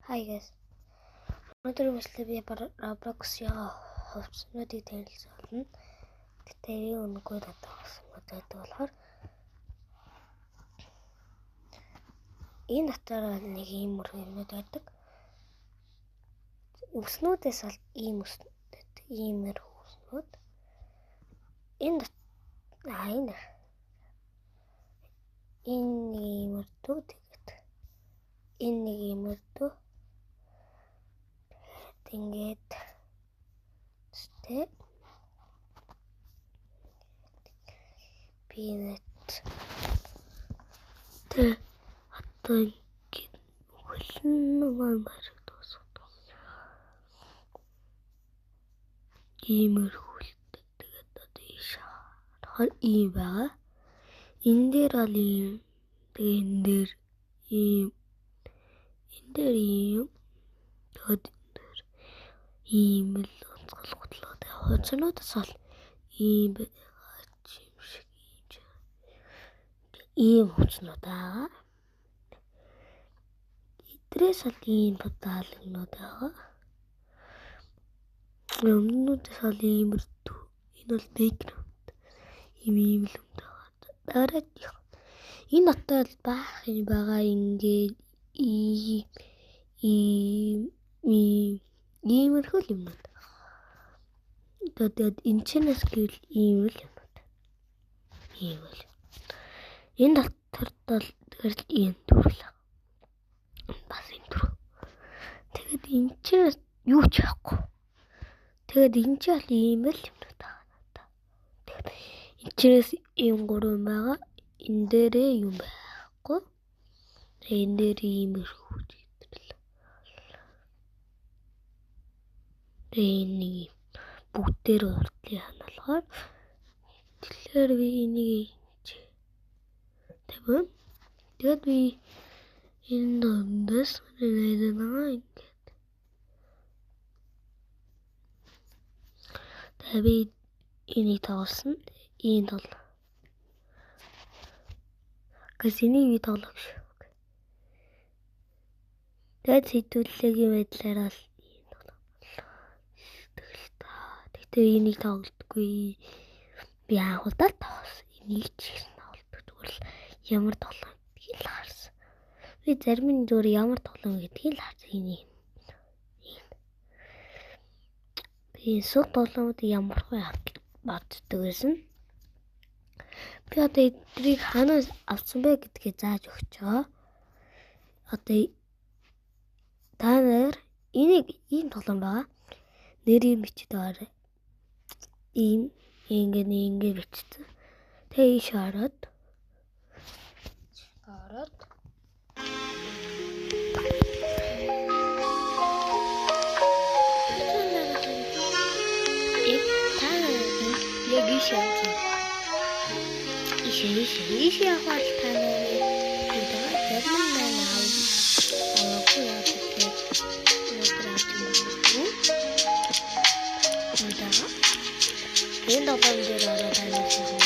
Hi guys. Өнөөдөр би Roblox-ийн хөвчнүүдийг танилцуулна. Тэгтээ үнэгүй татсан мэдээд болохоор энэ дотор нэг ийм мөргөмөд байдаг. Өснүүдээс бол иймэр өснүүд. Энэ иймэрдүү тэгээд энэ нэг иймэрдүү ингээд пинет одоо ингээд хөлнөмөр тусах иймэр хөлтэй тэгээд одоо ийшээ ийм байгаа. Энэ дээр бол ийм тэгээд энэ дээр ийм тэгээд ийм л онцгойлготлоо. Хожнуудаас бол ийм юм шиг ийм хожнууд байгаа. Идрээс бол ийм бутаалгнууд байгаа. Өмнөдөөс бол иймэрдүү. Энэ бол бэкграунд. Ийм л юм байгаа. Дараа энэ дотор баах юм байгаа ингээд иймэрхүү юмнууд. Тэгээд энэ чинээс гэл ийм л юмнууд. Ийм л. Энэ дотор бол тэгэл ийм төрлөө. Бас ийм төрлөө. Тэгээд энэ чинээс юу ч яахгүй. Тэгээд энэ ч бол ийм л юмнууд байгаа. Тэгээд энэ чинээс ийм гурван байгаа. Энэ дээрээ юм байхгүй. Энэ дээр иймэрхүү төрлөө. Энэ бүгдээр урдлын ханалгаар тэгэхээр би энийг тэгвэл тэгээд би энэ дондос нэлээд ингээд тэгээд энийг тоглосон энэ тол гэсний би тоглох шүү. Тэгээд хэдүүлээгийн байдлаар бол тэгтээ энийг тоглодоггүй. Би анхудаа тоглосон. Энийг ч гэсэн тоглодог. Тэгвэл ямар тоглоом гэдгийг л харсан. Би зарим нь зөвөр ямар тоглоом гэдгийг л харсан. Энийг. Би сууд тоглоомд ямар хөө боддог байсан. Би одоо эдрийг ханаас авсан бэ гэдгээ зааж өгч байгаа. Одоо та нар энийг ийм тоглоом байгаа. Нэрийг бичээд байгаа. Ийм ингээд бичсэн. Тэгээ ийш хараад яг ийш явах тань энэ долоон дээр ороод байна.